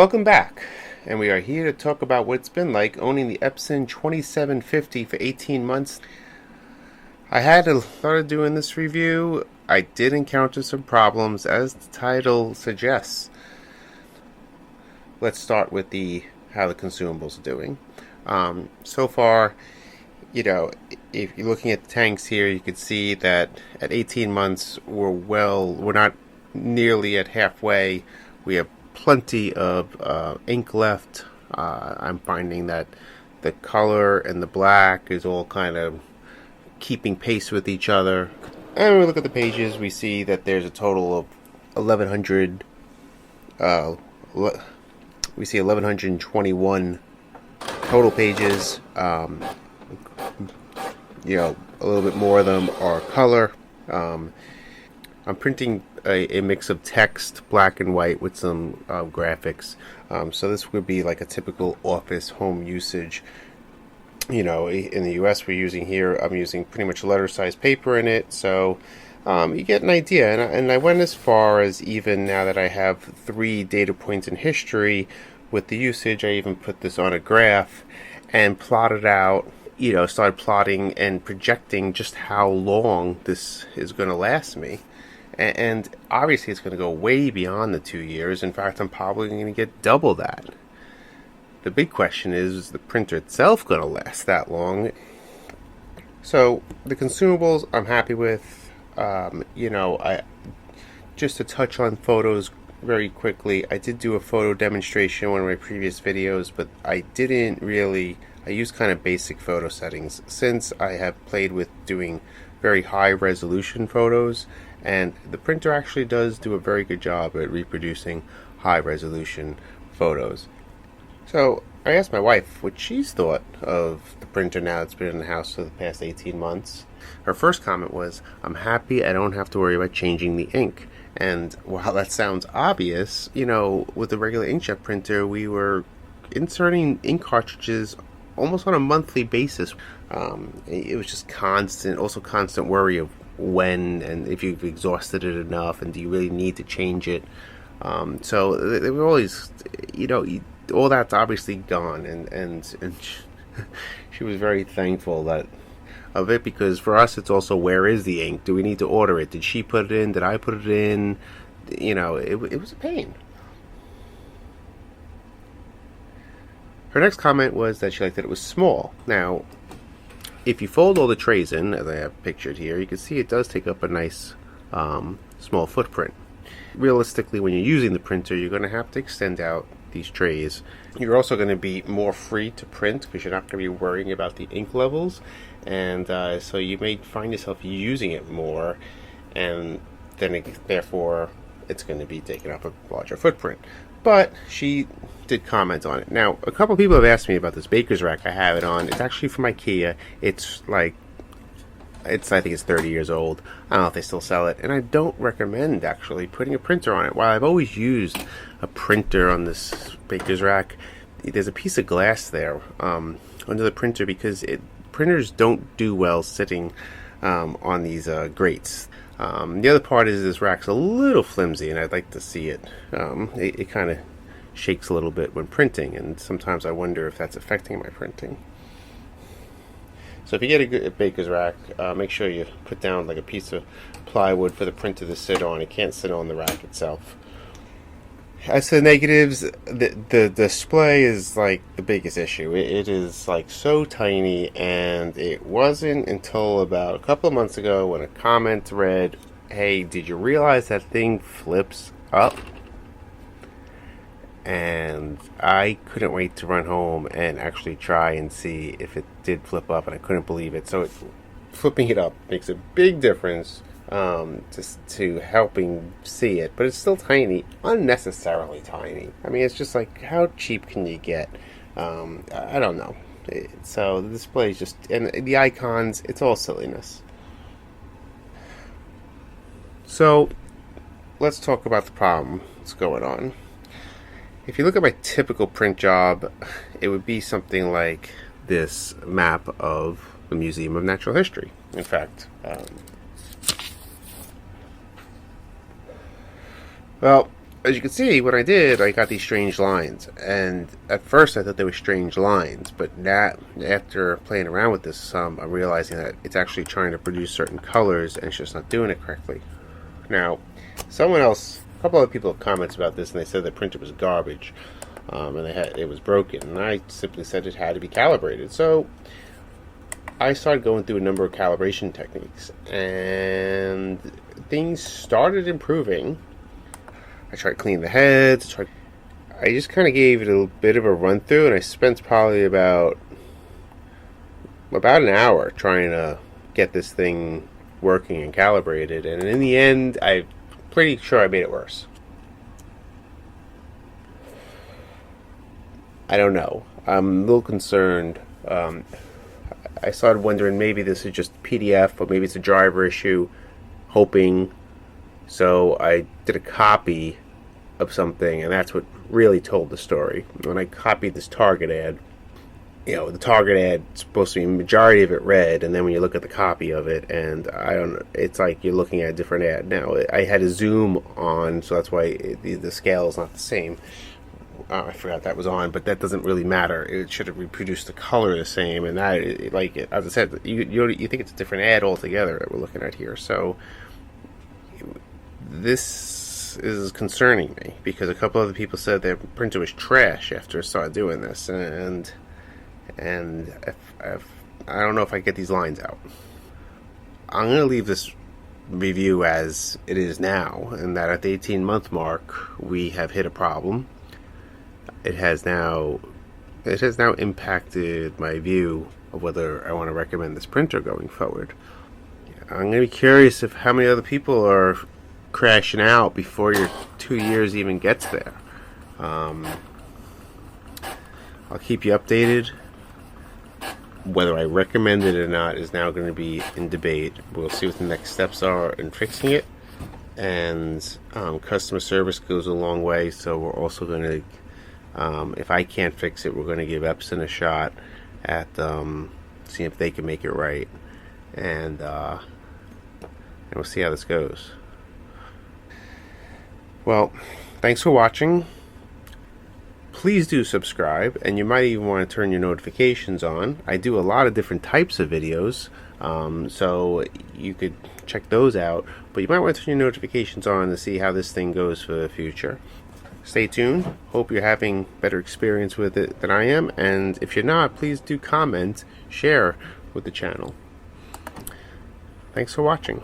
Welcome back, and we are here to talk about what it's been like owning the Epson 2750 for 18 months. I had started doing this review. I did encounter some problems, as the title suggests. Let's start with how the consumables are doing. So far, if you're looking at the tanks here, you can see that at 18 months, we're not nearly at halfway. We have plenty of ink left. I'm finding that the color and the black is all kind of keeping pace with each other. And when we look at the pages, we see that there's a total of 1100. We see 1121 total pages. A little bit more of them are color. I'm printing a mix of text, black and white, with some graphics. So this would be like a typical office home usage. In the US I'm using pretty much letter-sized paper in it, so you get an idea. And I went as far as, even now that I have 3 data points in history with the usage, I even put this on a graph and plotted out, started plotting and projecting just how long this is going to last me. And obviously it's going to go way beyond the 2 years. In fact, I'm probably going to get double that. The big question is the printer itself going to last that long? So the consumables I'm happy with. I just to touch on photos very quickly, I did do a photo demonstration in one of my previous videos, but I used kind of basic photo settings, since I have played with doing very high resolution photos, and the printer actually does do a very good job at reproducing high resolution photos. So I asked my wife what she's thought of the printer now that's been in the house for the past 18 months. Her first comment was, "I'm happy I don't have to worry about changing the ink." And while that sounds obvious, with the regular inkjet printer, we were inserting ink cartridges almost on a monthly basis. It was just constant worry of when, and if you've exhausted it enough, and do you really need to change it. So they were always, all that's obviously gone, and she was very thankful of it, because for us it's also, where is the ink? Do we need to order it? Did she put it in? Did I put it in? It was a pain. Her next comment was that she liked that it was small. Now, if you fold all the trays in, as I have pictured here, you can see it does take up a nice small footprint. Realistically, when you're using the printer, you're going to have to extend out these trays. You're also going to be more free to print, because you're not going to be worrying about the ink levels, and so you may find yourself using it more, and then therefore it's going to be taking up a larger footprint. But she did comment on it. Now, a couple people have asked me about this baker's rack I have it on. It's actually from IKEA. I think it's 30 years old. I don't know if they still sell it, and I don't recommend actually putting a printer on it. While I've always used a printer on this baker's rack, there's a piece of glass there under the printer, because printers don't do well sitting on these grates. The other part is this rack's a little flimsy, and I'd like to see it. It kind of shakes a little bit when printing, and sometimes I wonder if that's affecting my printing. So if you get a good baker's rack, make sure you put down like a piece of plywood for the printer to sit on. It can't sit on the rack itself. As to the negatives, the display is like the biggest issue. It is like so tiny, and it wasn't until about a couple of months ago when a comment read, "Hey, did you realize that thing flips up?" And I couldn't wait to run home and actually try and see if it did flip up, and I couldn't believe it. So flipping it up makes a big difference just to helping see it, but it's still tiny, unnecessarily tiny. I mean, it's just like, how cheap can you get? I don't know. So the display is just, and the icons, it's all silliness. So let's talk about the problem that's going on. If you look at my typical print job, it would be something like this map of the Museum of Natural History. In fact, well, as you can see, when I did, I got these strange lines, and at first I thought they were strange lines, but now, after playing around with this I'm realizing that it's actually trying to produce certain colors, and it's just not doing it correctly. Now, a couple other people have comments about this, and they said the printer was garbage, and it was broken, and I simply said it had to be calibrated. So I started going through a number of calibration techniques, and things started improving. I tried cleaning the heads. I just kind of gave it a bit of a run through, and I spent probably about an hour trying to get this thing working and calibrated. And in the end, I'm pretty sure I made it worse. I don't know. I'm a little concerned. I started wondering maybe this is just PDF, or maybe it's a driver issue. Hoping. So I did a copy of something, and that's what really told the story. When I copied this Target ad, the Target ad is supposed to be majority of it red, and then when you look at the copy of it, and I don't know, it's like you're looking at a different ad. Now, I had a zoom on, so that's why the scale is not the same. I forgot that was on, but that doesn't really matter. It should have reproduced the color the same, and that, as I said, you think it's a different ad altogether that we're looking at here. So this is concerning me, because a couple other people said their printer was trash after I started doing this, and if I don't know if I get these lines out. I'm going to leave this review as it is now, and that at the 18-month mark we have hit a problem. It has now impacted my view of whether I want to recommend this printer going forward. I'm going to be curious if how many other people are crashing out before your 2 years even gets there. I'll keep you updated. Whether I recommend it or not is now going to be in debate. We'll see what the next steps are in fixing it. And customer service goes a long way, so we're also going to, if I can't fix it, we're going to give Epson a shot at seeing if they can make it right. And we'll see how this goes. Well, thanks for watching. Please do subscribe, and you might even want to turn your notifications on. I do a lot of different types of videos, so you could check those out, but you might want to turn your notifications on to see how this thing goes for the future. Stay tuned. Hope you're having better experience with it than I am, and if you're not, please do comment, share with the channel. Thanks for watching.